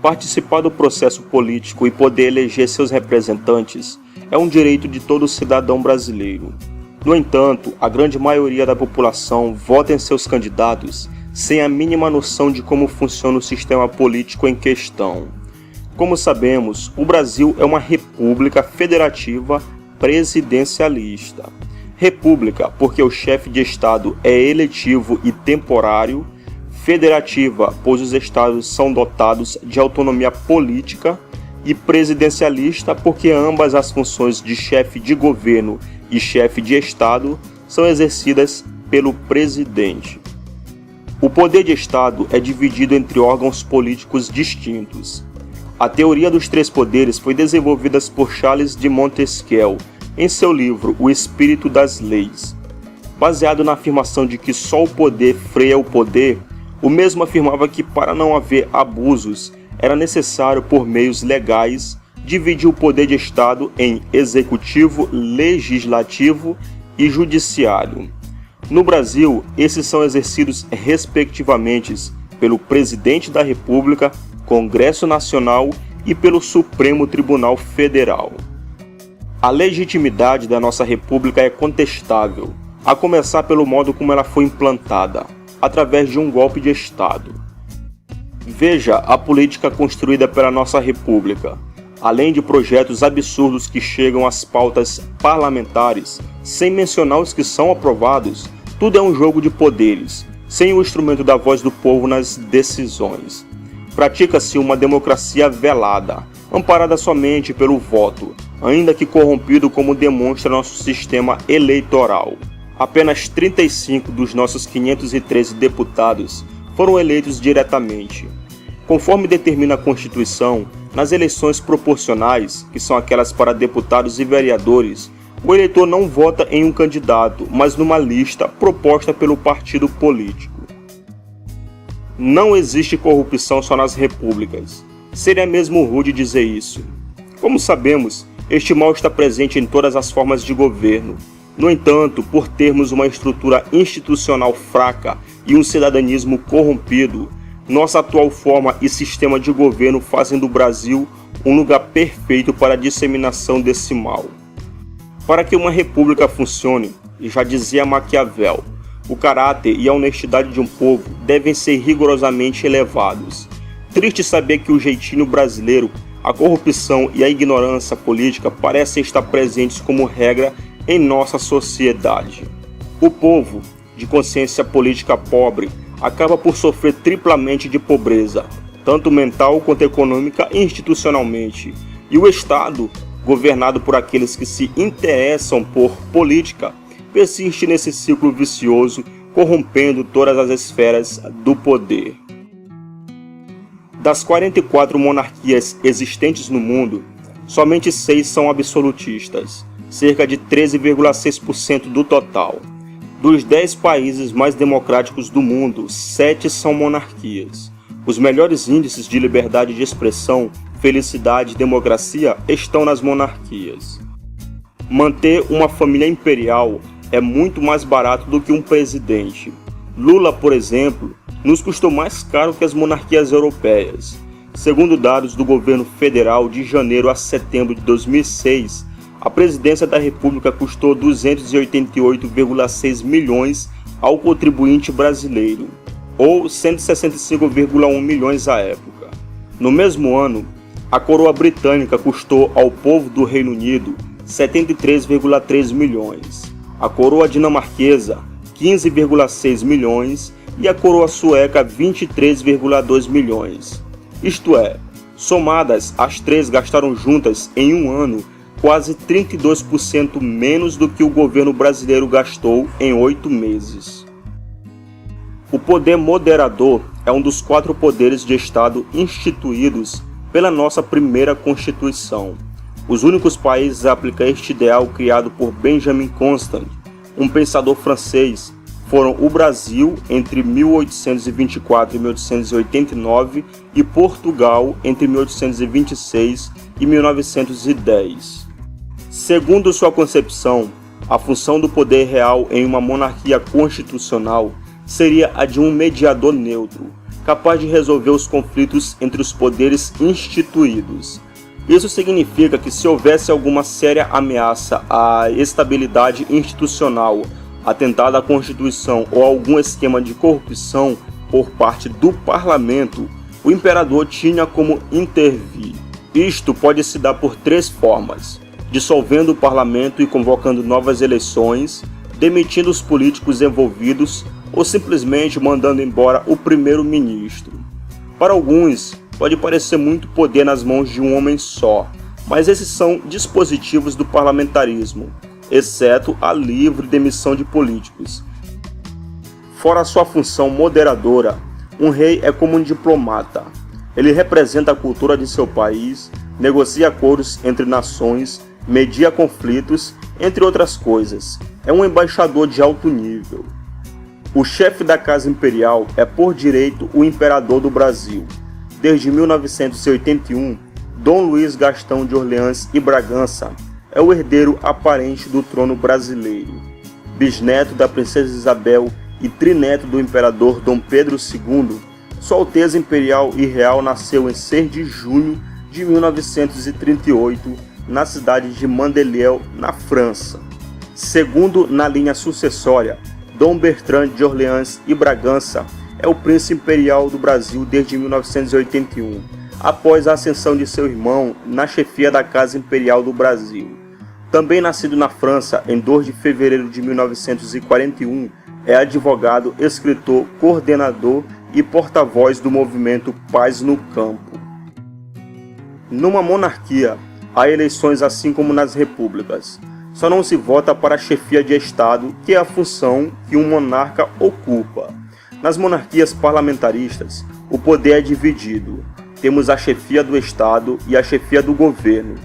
Participar do processo político e poder eleger seus representantes é um direito de todo cidadão brasileiro. No entanto, a grande maioria da população vota em seus candidatos sem a mínima noção de como funciona o sistema político em questão. Como sabemos, o Brasil é uma república federativa presidencialista. República porque o chefe de Estado é eletivo e temporário, federativa, pois os estados são dotados de autonomia política, e presidencialista porque ambas as funções de chefe de governo e chefe de Estado são exercidas pelo presidente. O poder de Estado é dividido entre órgãos políticos distintos. A teoria dos três poderes foi desenvolvida por Charles de Montesquieu em seu livro O Espírito das Leis. Baseado na afirmação de que só o poder freia o poder, o mesmo afirmava que para não haver abusos, era necessário, por meios legais, dividir o poder de Estado em executivo, legislativo e judiciário. No Brasil, esses são exercidos respectivamente pelo Presidente da República, Congresso Nacional e pelo Supremo Tribunal Federal. A legitimidade da nossa República é contestável, a começar pelo modo como ela foi implantada, através de um golpe de Estado. Veja a política construída pela nossa República. Além de projetos absurdos que chegam às pautas parlamentares, sem mencionar os que são aprovados, tudo é um jogo de poderes, sem o instrumento da voz do povo nas decisões. Pratica-se uma democracia velada, amparada somente pelo voto, ainda que corrompido como demonstra nosso sistema eleitoral. Apenas 35 dos nossos 513 deputados foram eleitos diretamente. Conforme determina a Constituição, nas eleições proporcionais, que são aquelas para deputados e vereadores, o eleitor não vota em um candidato, mas numa lista proposta pelo partido político. Não existe corrupção só nas repúblicas. Seria mesmo rude dizer isso. Como sabemos, este mal está presente em todas as formas de governo. No entanto, por termos uma estrutura institucional fraca e um cidadanismo corrompido, nossa atual forma e sistema de governo fazem do Brasil um lugar perfeito para a disseminação desse mal. Para que uma república funcione, já dizia Maquiavel, o caráter e a honestidade de um povo devem ser rigorosamente elevados. Triste saber que o jeitinho brasileiro, a corrupção e a ignorância política parecem estar presentes como regra em nossa sociedade. O povo, de consciência política pobre, acaba por sofrer triplamente de pobreza, tanto mental quanto econômica e institucionalmente. E o Estado, governado por aqueles que se interessam por política, persiste nesse ciclo vicioso, corrompendo todas as esferas do poder. Das 44 monarquias existentes no mundo, somente 6 são absolutistas, cerca de 13,6% do total. Dos 10 países mais democráticos do mundo, 7 são monarquias. Os melhores índices de liberdade de expressão, felicidade e democracia estão nas monarquias. Manter uma família imperial é muito mais barato do que um presidente. Lula, por exemplo, nos custou mais caro que as monarquias europeias. Segundo dados do governo federal, de janeiro a setembro de 2006, a presidência da República custou 288,6 milhões ao contribuinte brasileiro, ou 165,1 milhões à época. No mesmo ano, a coroa britânica custou ao povo do Reino Unido 73,3 milhões, a coroa dinamarquesa 15,6 milhões e a coroa sueca 23,2 milhões. Isto é, somadas, as três gastaram juntas em um ano quase 32% menos do que o governo brasileiro gastou em 8 meses. O poder moderador é um dos 4 poderes de Estado instituídos pela nossa primeira Constituição. Os únicos países a aplicar este ideal criado por Benjamin Constant, um pensador francês, foram o Brasil entre 1824 e 1889 e Portugal entre 1826 e 1910. Segundo sua concepção, a função do poder real em uma monarquia constitucional seria a de um mediador neutro, capaz de resolver os conflitos entre os poderes instituídos. Isso significa que se houvesse alguma séria ameaça à estabilidade institucional, atentado à Constituição ou algum esquema de corrupção por parte do parlamento, o imperador tinha como intervir. Isto pode se dar por 3 formas: dissolvendo o parlamento e convocando novas eleições, demitindo os políticos envolvidos ou simplesmente mandando embora o primeiro-ministro. Para alguns, pode parecer muito poder nas mãos de um homem só, mas esses são dispositivos do parlamentarismo, exceto a livre demissão de políticos. Fora sua função moderadora, um rei é como um diplomata. Ele representa a cultura de seu país, negocia acordos entre nações, media conflitos, entre outras coisas. É um embaixador de alto nível. O chefe da Casa Imperial é por direito o imperador do Brasil. Desde 1981, Dom Luiz Gastão de Orleans e Bragança é o herdeiro aparente do trono brasileiro. Bisneto da princesa Isabel e trineto do imperador Dom Pedro II, Sua Alteza Imperial e Real nasceu em 6 de junho de 1938, na cidade de Mandelieu, na França. Segundo na linha sucessória, Dom Bertrand de Orleans e Bragança é o príncipe imperial do Brasil desde 1981, após a ascensão de seu irmão na chefia da Casa Imperial do Brasil. Também nascido na França em 2 de fevereiro de 1941, é advogado, escritor, coordenador e porta-voz do movimento Paz no Campo. Numa monarquia, há eleições assim como nas repúblicas. Só não se vota para a chefia de Estado, que é a função que um monarca ocupa. Nas monarquias parlamentaristas, o poder é dividido. Temos a chefia do Estado e a chefia do governo.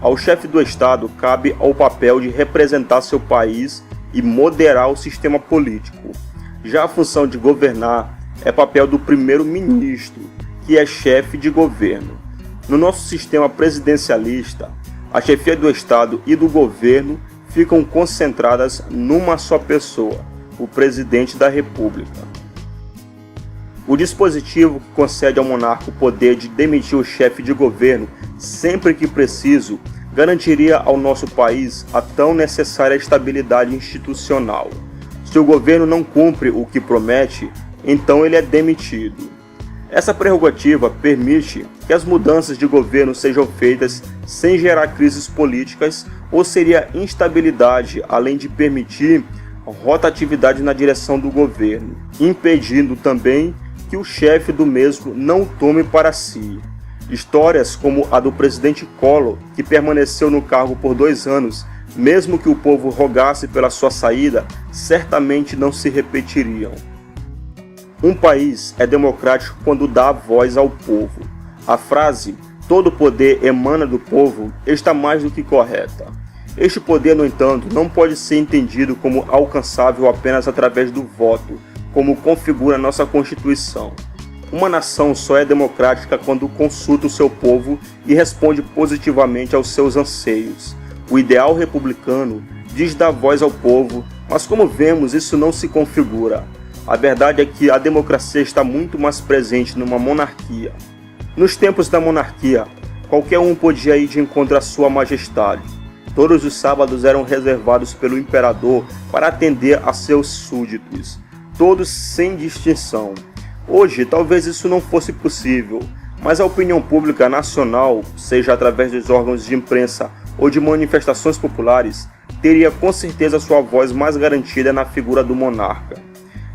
Ao chefe do Estado cabe ao papel de representar seu país e moderar o sistema político. Já a função de governar é papel do primeiro-ministro, que é chefe de governo. No nosso sistema presidencialista, a chefia do Estado e do governo ficam concentradas numa só pessoa, o presidente da República. O dispositivo que concede ao monarca o poder de demitir o chefe de governo sempre que preciso garantiria ao nosso país a tão necessária estabilidade institucional. Se o governo não cumpre o que promete, então ele é demitido. Essa prerrogativa permite que as mudanças de governo sejam feitas sem gerar crises políticas ou seria instabilidade, além de permitir rotatividade na direção do governo, impedindo também que o chefe do mesmo não o tome para si. Histórias como a do presidente Collor, que permaneceu no cargo por 2 anos, mesmo que o povo rogasse pela sua saída, certamente não se repetiriam. Um país é democrático quando dá voz ao povo. A frase "todo poder emana do povo" está mais do que correta. Este poder, no entanto, não pode ser entendido como alcançável apenas através do voto, como configura nossa Constituição. Uma nação só é democrática quando consulta o seu povo e responde positivamente aos seus anseios. O ideal republicano diz dar voz ao povo, mas como vemos, isso não se configura. A verdade é que a democracia está muito mais presente numa monarquia. Nos tempos da monarquia, qualquer um podia ir de encontro à sua majestade. Todos os sábados eram reservados pelo imperador para atender a seus súditos, todos sem distinção. Hoje, talvez isso não fosse possível, mas a opinião pública nacional, seja através dos órgãos de imprensa ou de manifestações populares, teria com certeza sua voz mais garantida na figura do monarca.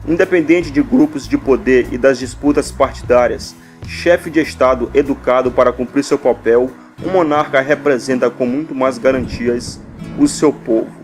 Independente de grupos de poder e das disputas partidárias, chefe de Estado educado para cumprir seu papel, um monarca representa com muito mais garantias o seu povo.